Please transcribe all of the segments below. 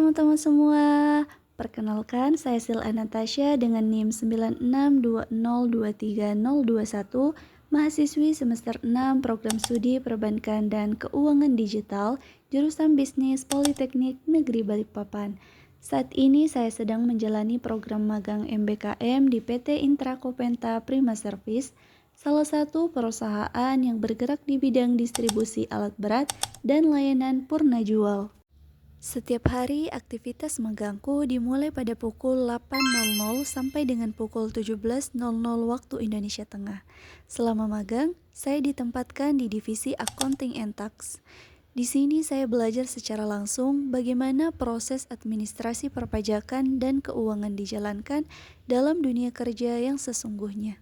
teman-teman semua, perkenalkan saya Sil'a Natasha dengan NIM 9620230021, mahasiswi semester 6 Program Studi Perbankan dan Keuangan Digital, jurusan Bisnis Politeknik Negeri Balikpapan. Saat ini saya sedang menjalani program magang MBKM di PT Intra Kopenta Prima Service, salah satu perusahaan yang bergerak di bidang distribusi alat berat dan layanan purna jual. Setiap hari aktivitas magangku dimulai pada pukul 8.00 sampai dengan pukul 17.00 waktu Indonesia Tengah. Selama magang, saya ditempatkan di divisi Accounting and Tax. Di sini saya belajar secara langsung bagaimana proses administrasi perpajakan dan keuangan dijalankan dalam dunia kerja yang sesungguhnya.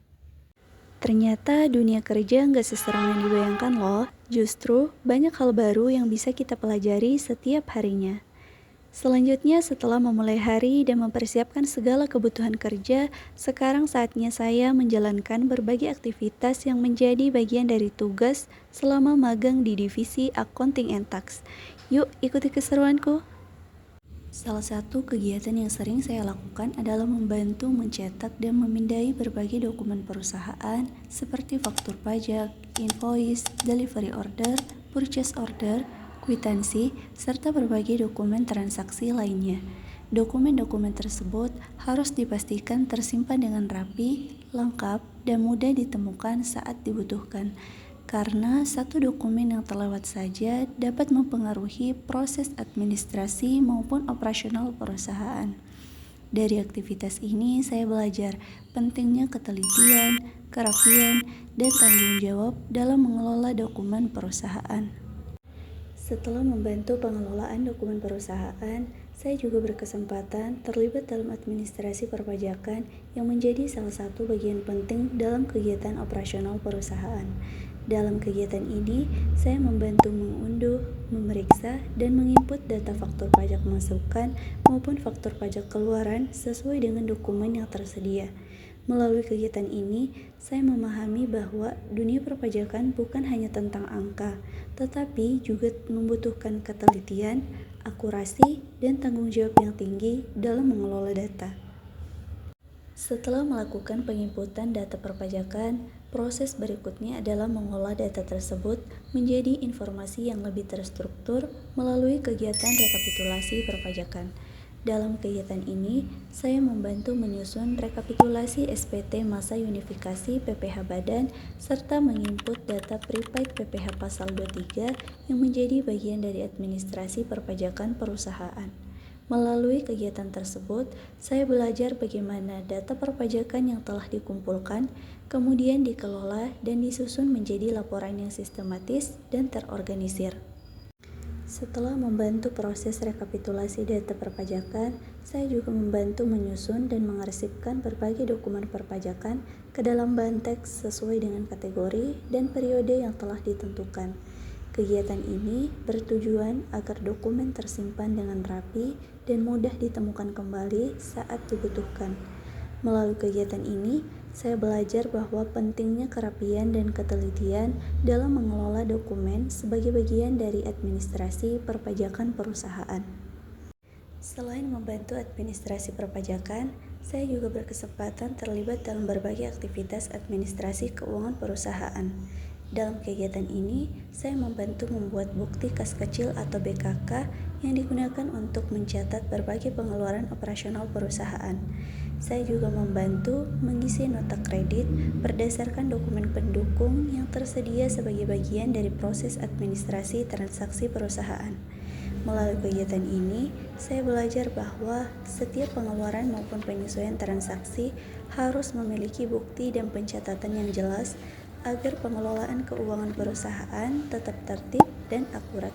Ternyata dunia kerja nggak seseram yang dibayangkan loh. Justru banyak hal baru yang bisa kita pelajari setiap harinya. Selanjutnya setelah memulai hari dan mempersiapkan segala kebutuhan kerja, sekarang saatnya saya menjalankan berbagai aktivitas yang menjadi bagian dari tugas selama magang di divisi Accounting and Tax. Yuk ikuti keseruanku. Salah satu kegiatan yang sering saya lakukan adalah membantu mencetak dan memindai berbagai dokumen perusahaan seperti faktur pajak, invoice, delivery order, purchase order, kwitansi, serta berbagai dokumen transaksi lainnya. Dokumen-dokumen tersebut harus dipastikan tersimpan dengan rapi, lengkap, dan mudah ditemukan saat dibutuhkan. Karena satu dokumen yang terlewat saja dapat mempengaruhi proses administrasi maupun operasional perusahaan. Dari aktivitas ini saya belajar pentingnya ketelitian, kerapian, dan tanggung jawab dalam mengelola dokumen perusahaan. Setelah membantu pengelolaan dokumen perusahaan, saya juga berkesempatan terlibat dalam administrasi perpajakan yang menjadi salah satu bagian penting dalam kegiatan operasional perusahaan. Dalam kegiatan ini, saya membantu mengunduh, memeriksa, dan menginput data faktur pajak masukan maupun faktur pajak keluaran sesuai dengan dokumen yang tersedia. Melalui kegiatan ini, saya memahami bahwa dunia perpajakan bukan hanya tentang angka, tetapi juga membutuhkan ketelitian, akurasi, dan tanggung jawab yang tinggi dalam mengelola data. Setelah melakukan penginputan data perpajakan, proses berikutnya adalah mengolah data tersebut menjadi informasi yang lebih terstruktur melalui kegiatan rekapitulasi perpajakan. Dalam kegiatan ini, saya membantu menyusun rekapitulasi SPT masa unifikasi PPh Badan serta menginput data prepaid PPh Pasal 23 yang menjadi bagian dari administrasi perpajakan perusahaan. Melalui kegiatan tersebut, saya belajar bagaimana data perpajakan yang telah dikumpulkan, kemudian dikelola dan disusun menjadi laporan yang sistematis dan terorganisir. Setelah membantu proses rekapitulasi data perpajakan, saya juga membantu menyusun dan mengarsipkan berbagai dokumen perpajakan ke dalam bahan teks sesuai dengan kategori dan periode yang telah ditentukan. Kegiatan ini bertujuan agar dokumen tersimpan dengan rapi dan mudah ditemukan kembali saat dibutuhkan. Melalui kegiatan ini, saya belajar bahwa pentingnya kerapian dan ketelitian dalam mengelola dokumen sebagai bagian dari administrasi perpajakan perusahaan. Selain membantu administrasi perpajakan, saya juga berkesempatan terlibat dalam berbagai aktivitas administrasi keuangan perusahaan. Dalam kegiatan ini, saya membantu membuat bukti kas kecil atau BKK yang digunakan untuk mencatat berbagai pengeluaran operasional perusahaan. Saya juga membantu mengisi nota kredit berdasarkan dokumen pendukung yang tersedia sebagai bagian dari proses administrasi transaksi perusahaan. Melalui kegiatan ini, saya belajar bahwa setiap pengeluaran maupun penyesuaian transaksi harus memiliki bukti dan pencatatan yang jelas agar pengelolaan keuangan perusahaan tetap tertib dan akurat.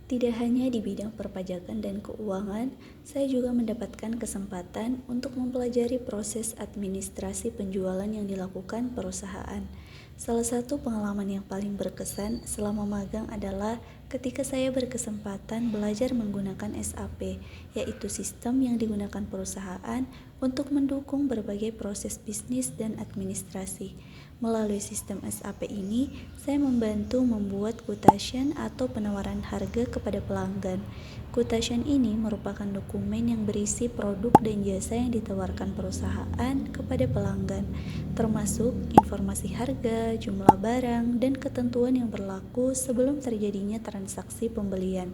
Tidak hanya di bidang perpajakan dan keuangan, saya juga mendapatkan kesempatan untuk mempelajari proses administrasi penjualan yang dilakukan perusahaan. Salah satu pengalaman yang paling berkesan selama magang adalah ketika saya berkesempatan belajar menggunakan SAP, yaitu sistem yang digunakan perusahaan untuk mendukung berbagai proses bisnis dan administrasi. Melalui sistem SAP ini, saya membantu membuat quotation atau penawaran harga kepada pelanggan. Quotation ini merupakan dokumen yang berisi produk dan jasa yang ditawarkan perusahaan kepada pelanggan, termasuk informasi harga, jumlah barang, dan ketentuan yang berlaku sebelum terjadinya transaksi pembelian.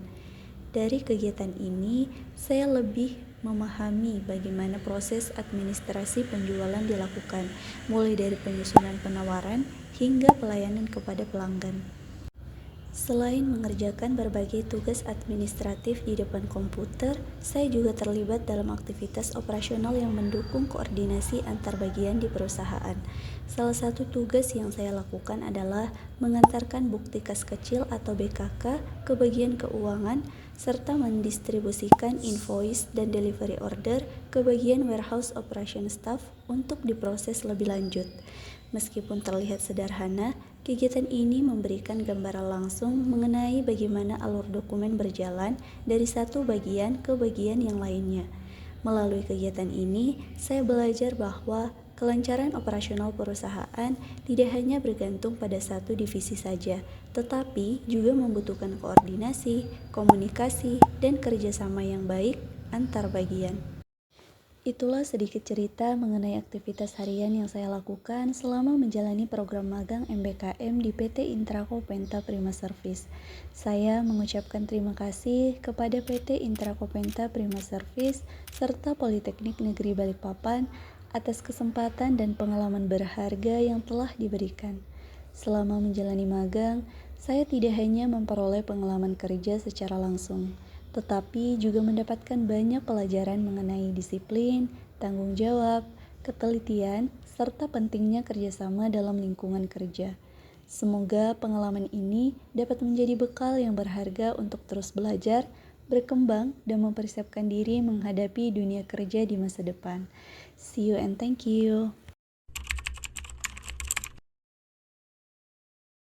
Dari kegiatan ini, saya lebih memahami bagaimana proses administrasi penjualan dilakukan, mulai dari penyusunan penawaran hingga pelayanan kepada pelanggan. Selain mengerjakan berbagai tugas administratif di depan komputer, saya juga terlibat dalam aktivitas operasional yang mendukung koordinasi antar bagian di perusahaan. Salah satu tugas yang saya lakukan adalah mengantarkan bukti kas kecil atau BKK ke bagian keuangan, serta mendistribusikan invoice dan delivery order ke bagian warehouse operation staff untuk diproses lebih lanjut. Meskipun terlihat sederhana, kegiatan ini memberikan gambaran langsung mengenai bagaimana alur dokumen berjalan dari satu bagian ke bagian yang lainnya. Melalui kegiatan ini, saya belajar bahwa kelancaran operasional perusahaan tidak hanya bergantung pada satu divisi saja, tetapi juga membutuhkan koordinasi, komunikasi, dan kerjasama yang baik antar bagian. Itulah sedikit cerita mengenai aktivitas harian yang saya lakukan selama menjalani program magang MBKM di PT Intraco Penta Prima Service. Saya mengucapkan terima kasih kepada PT Intraco Penta Prima Service serta Politeknik Negeri Balikpapan atas kesempatan dan pengalaman berharga yang telah diberikan. Selama menjalani magang, saya tidak hanya memperoleh pengalaman kerja secara langsung, tetapi juga mendapatkan banyak pelajaran mengenai disiplin, tanggung jawab, ketelitian, serta pentingnya kerjasama dalam lingkungan kerja. Semoga pengalaman ini dapat menjadi bekal yang berharga untuk terus belajar, berkembang, dan mempersiapkan diri menghadapi dunia kerja di masa depan. See you and thank you.